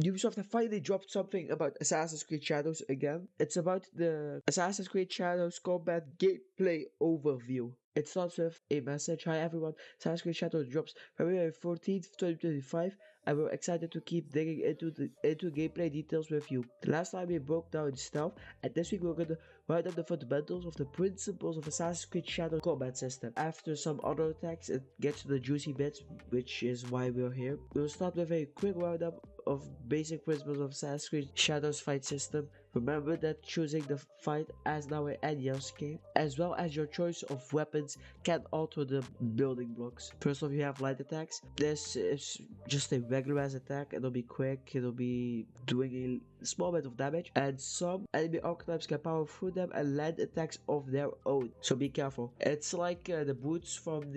Ubisoft have finally dropped something about Assassin's Creed Shadows again. It's about the Assassin's Creed Shadows combat gameplay overview. It starts with a message. Hi everyone, Assassin's Creed Shadows drops February 14th, 2025, and we're excited to keep digging into gameplay details with you. The last time we broke down stealth, and this week we're gonna write up the fundamentals of the principles of Assassin's Creed Shadows combat system. After some other attacks, it gets to the juicy bits, which is why we're here. We'll start with a quick roundup of basic principles of Assassin's Creed Shadows fight system. Remember that choosing the fight as Naoe and Yasuke, as well as your choice of weapons, can alter the building blocks. First off, you have light attacks. This is just a regular ass attack. It'll be quick, it'll be doing a small bit of damage, and some enemy archetypes can power through them and land attacks of their own. So be careful. It's like the boots from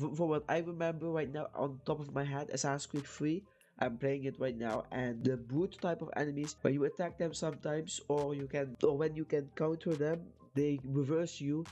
what I remember right now on top of my head, Assassin's Creed 3. I'm playing it right now, and the brute type of enemies, when you attack them sometimes, or when you can counter them, they reverse you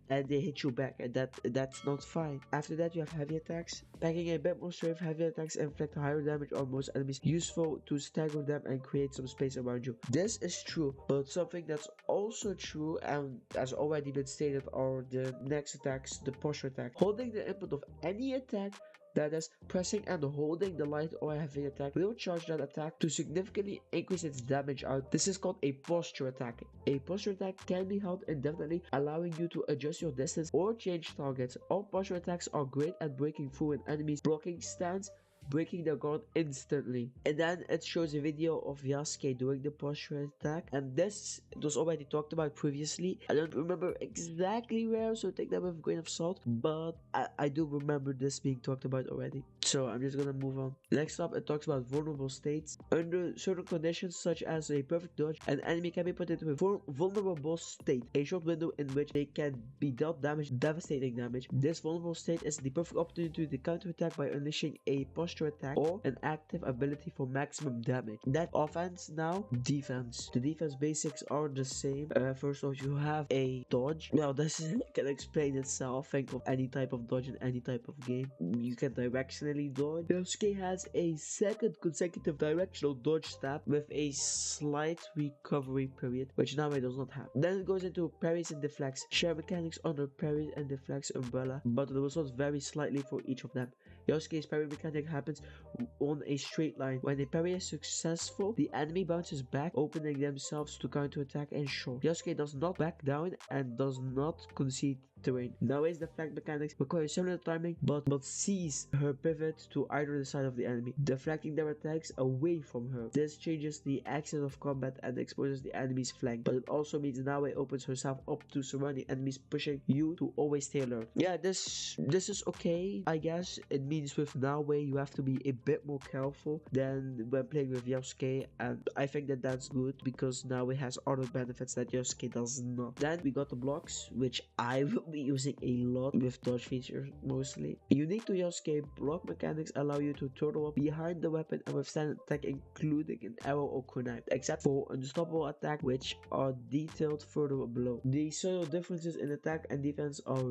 and they hit you back, and that's not fine. After that, you have heavy attacks. Packing a bit more strength, heavy attacks inflict higher damage on most enemies, useful to stagger them and create some space around you. This is true, but something that's also true, and has already been stated, are the next attacks, the posture attack. Holding the input of any attack, that is, pressing and holding the light or heavy attack, will charge that attack to significantly increase its damage out. This is called a posture attack. A posture attack can be held indefinitely, allowing you to adjust your distance or change targets. All posture attacks are great at breaking through an enemy's blocking stance, breaking their guard instantly. And then it shows a video of Yasuke doing the posture attack, and this was already talked about previously. I don't remember exactly where, so take that with a grain of salt, but I do remember this being talked about already. So I'm just gonna move on. Next up, it talks about vulnerable states. Under certain conditions, such as a perfect dodge, an enemy can be put into a vulnerable state, a short window in which they can be dealt devastating damage. This vulnerable state is the perfect opportunity to counterattack by unleashing a posture attack or an active ability for maximum damage. That offense, now defense. The defense basics are the same. First off, you have a dodge. Now this can explain itself. Think of any type of dodge in any type of game. You can directionally dodge. Yasuke has a second consecutive directional dodge stab with a slight recovery period, which Naoe does not have. Then it goes into parries and deflects. Share mechanics under parries and deflects umbrella, but the results vary slightly for each of them. Yasuke's parry mechanic happens on a straight line. When a parry is successful, the enemy bounces back, opening themselves to counterattack and shore. Yasuke does not back down and does not concede terrain. Naoe's deflect mechanics require similar timing, but sees her pivot to either the side of the enemy, deflecting their attacks away from her. This changes the axis of combat and exposes the enemy's flank, but it also means Naoe opens herself up to surrounding enemies, pushing you to always stay alert. Yeah, this is okay, I guess. It means with Naoe you have to be a bit more careful than when playing with Yasuke, and I think that that's good because Naoe has other benefits that Yasuke does not. Then we got the blocks, which I will be using a lot with dodge features mostly. Unique to Yasuke, block mechanics allow you to turtle up behind the weapon and withstand attack, including an arrow or kunai, except for unstoppable attack, which are detailed further below. The subtle differences in attack and defense are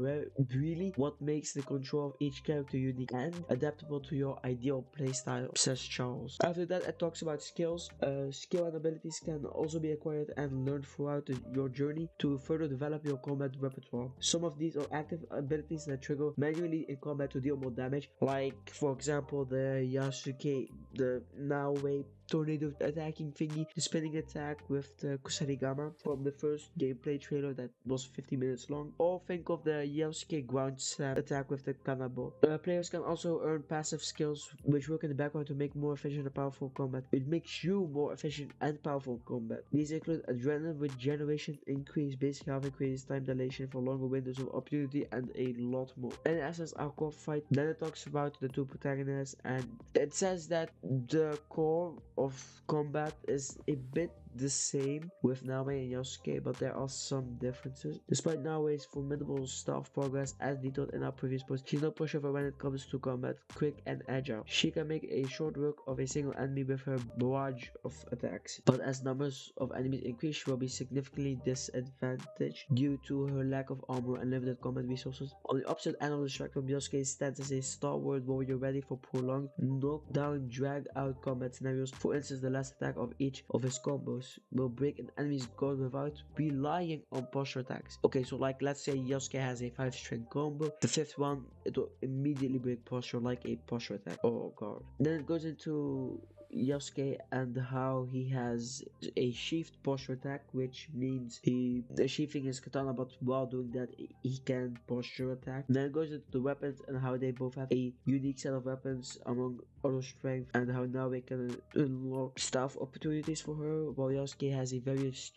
really what makes the control of each character unique and adaptable to your ideal playstyle, says Charles. After that, it talks about skills. Skill and abilities can also be acquired and learned throughout your journey to further develop your combat repertoire. Some of these are active abilities that trigger manually in combat to deal more damage, like for example the Yasuke, the Naoe tornado attacking thingy, the spinning attack with the Kusarigama from the first gameplay trailer that was 50 minutes long, or think of the Yasuke ground slam attack with the Kanabo. Players can also earn passive skills which work in the background to make more efficient and powerful combat. It makes you more efficient and powerful combat. These include adrenaline regeneration, increased basic health, increased time dilation for longer windows of opportunity, and a lot more. In essence, our core fight, then it talks about the two protagonists, and it says that the core of combat is a bit the same with Naoe and Yasuke, but there are some differences. Despite Naoe's formidable stealth progress as detailed in our previous post, she's no pushover when it comes to combat, quick and agile. She can make a short work of a single enemy with her barrage of attacks, but as numbers of enemies increase, she will be significantly disadvantaged due to her lack of armor and limited combat resources. On the opposite end of the spectrum, Yasuke stands as a stalwart warrior ready for prolonged, knockdown, drag-out combat scenarios. For instance, the last attack of each of his combos will break an enemy's guard without relying on posture attacks. Okay, so like let's say Yasuke has a 5-string combo, the 5th one, it will immediately break posture like a posture attack or guard. Then it goes into Yasuke and how he has a sheathed posture attack, which means he sheathing his katana, but while doing that he can posture attack. Then it goes into the weapons and how they both have a unique set of weapons among other strength, and how now we can unlock stealth opportunities for her, while Yasuke has a various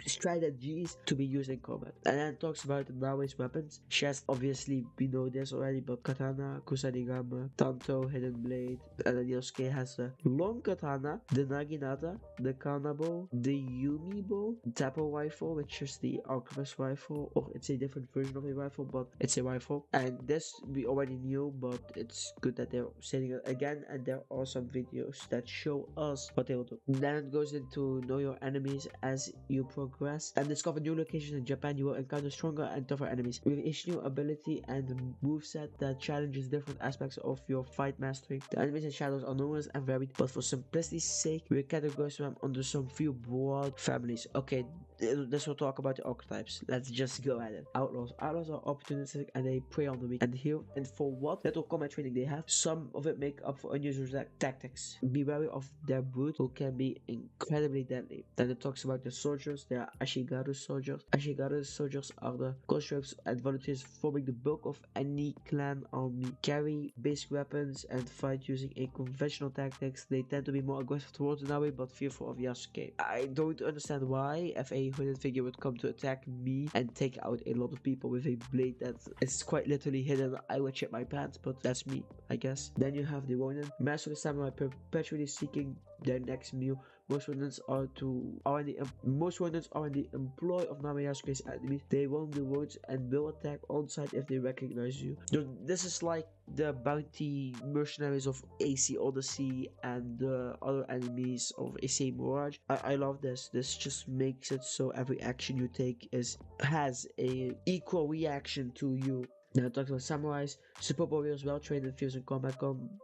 strategies to be used in combat. And then it talks about Naoe's weapons. She has, obviously we know this already, but katana, kusanigama, tanto, hidden blade, and then Yasuke has the long katana, the naginata, the kanabo, the yumibo, tapo rifle, which is the alchemist rifle, or it's a different version of a rifle, but it's a rifle. And this we already knew, but it's good that they're saying it again, and there are some videos that show us what they will do. Then it goes into know your enemies. As you progress and discover new locations in Japan, you will encounter stronger and tougher enemies with each new ability and moveset that challenges different aspects of your fight mastery. The enemies and shadows are numerous and varied, but for simplicity's sake, we categorize them under some few broad families. Okay, this will talk about the archetypes. Let's just go at it. Outlaws. Outlaws are opportunistic and they prey on the weak. And for what little combat training they have, some of it make up for unusual tactics. Be wary of their brute, who can be incredibly deadly. Then it talks about the soldiers. They are Ashigaru soldiers. Ashigaru soldiers are the conscripts and volunteers forming the bulk of any clan army. Carry basic weapons and fight using a conventional tactics. They tend to be more aggressive towards Naoe, but fearful of Yasuke. I don't understand why if a hooded figure would come to attack me and take out a lot of people with a blade that is quite literally hidden, I would shit my pants, but that's me, I guess. Then you have the Ronin. Master samurai perpetually seeking their next meal. Most Ronins are in the employ of Naoe Yasuke's enemies. They roam the roads and will attack on sight if they recognize you. This is like the bounty mercenaries of AC Odyssey and the other enemies of AC Mirage. I love this. This just makes it so every action you take has a equal reaction to you. Now it talks about samurais. Super warriors well trained and fierce in combat.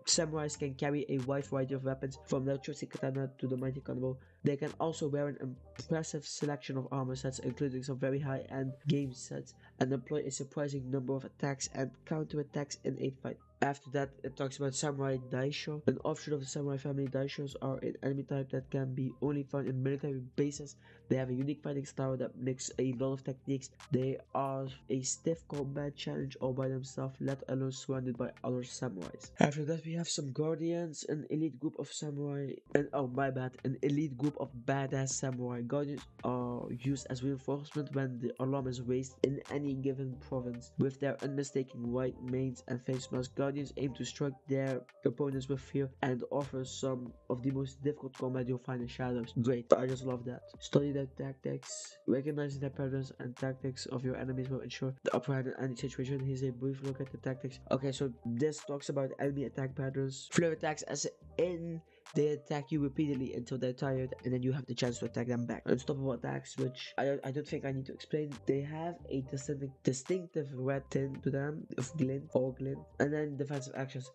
Samurais can carry a wide variety of weapons, from the trusty katana to the mighty kanabo. They can also wear an impressive selection of armor sets, including some very high-end game sets, and employ a surprising number of attacks and counterattacks in a fight. After that, it talks about Samurai Daisho. An offshoot of the Samurai family, Daishos are an enemy type that can be only found in military bases. They have a unique fighting style that mixes a lot of techniques. They are a stiff combat challenge all by themselves, let alone surrounded by other samurais. After that, we have some Guardians, an elite group of samurai, an elite group of badass samurai. Guardians are used as reinforcement when the alarm is raised in any given province. With their unmistakable white manes and face masks, Guardians aim to strike their opponents with fear and offer some of the most difficult combat you'll find in Shadows. Great, I just love that. Study their tactics. Recognizing their patterns and tactics of your enemies will ensure the upper hand in any situation. Here's a brief look at the tactics. Okay, so this talks about enemy attack patterns. Flare attacks, as in they attack you repeatedly until they're tired, and then you have the chance to attack them back. Unstoppable attacks, which I don't think I need to explain. They have a distinctive red tint to them of glint. And then defensive actions.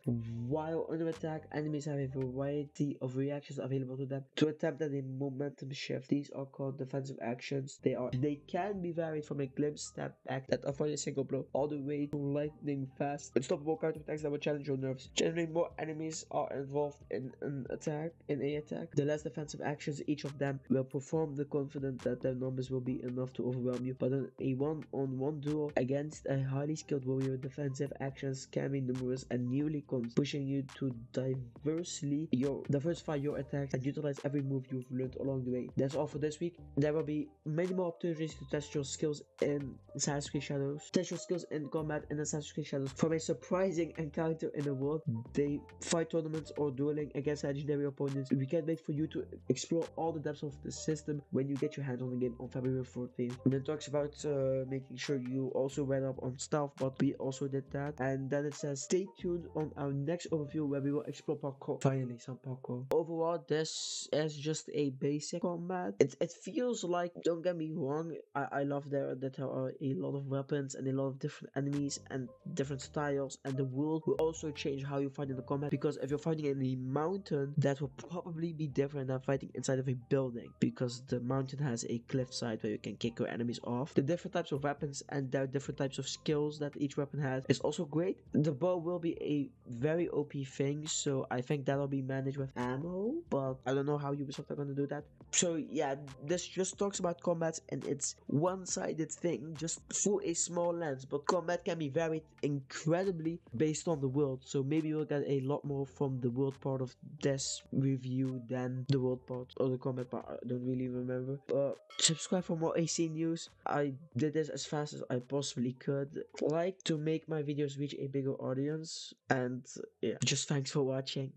While under attack, enemies have a variety of reactions available to them to attempt at a momentum shift. These are called defensive actions. They can be varied from a glimpse step back that avoid a single blow all the way to lightning fast. Unstoppable counterattacks that will challenge your nerves. Generally, more enemies are involved in an attack, the less defensive actions each of them will perform, the confident that their numbers will be enough to overwhelm you. But in a one-on-one duel against a highly skilled warrior, defensive actions can be numerous and nearly constant, pushing you to diversify your attacks and utilize every move you've learned along the way. That's all for this week. There will be many more opportunities to test your skills in Assassin's Creed Shadows. Test your skills in combat in Assassin's Creed Shadows. From a surprising encounter in the world, they fight tournaments or dueling against legendary legendary opponents. We can't wait for you to explore all the depths of the system when you get your hands on the game on February 14th. And it talks about making sure you also read up on stealth, but we also did that. And then it says stay tuned on our next overview where we will explore parkour. Finally, some parkour. Overall, this is just a basic combat. It feels like, don't get me wrong, I love that there are a lot of weapons and a lot of different enemies and different styles, and the world will also change how you fight in the combat, because if you're fighting in a mountain, that will probably be different than fighting inside of a building, because the mountain has a cliff side where you can kick your enemies off. The different types of weapons and there are different types of skills that each weapon has is also great. The bow will be a very OP thing, so I think that'll be managed with ammo, but I don't know how Ubisoft are gonna do that. So yeah, this just talks about combat and it's one-sided thing just through a small lens, but combat can be varied incredibly based on the world, so maybe we'll get a lot more from the world part of this review than the world part or the combat part. I don't really remember. Subscribe for more AC news. I did this as fast as I possibly could. Like to make my videos reach a bigger audience, and yeah, just thanks for watching.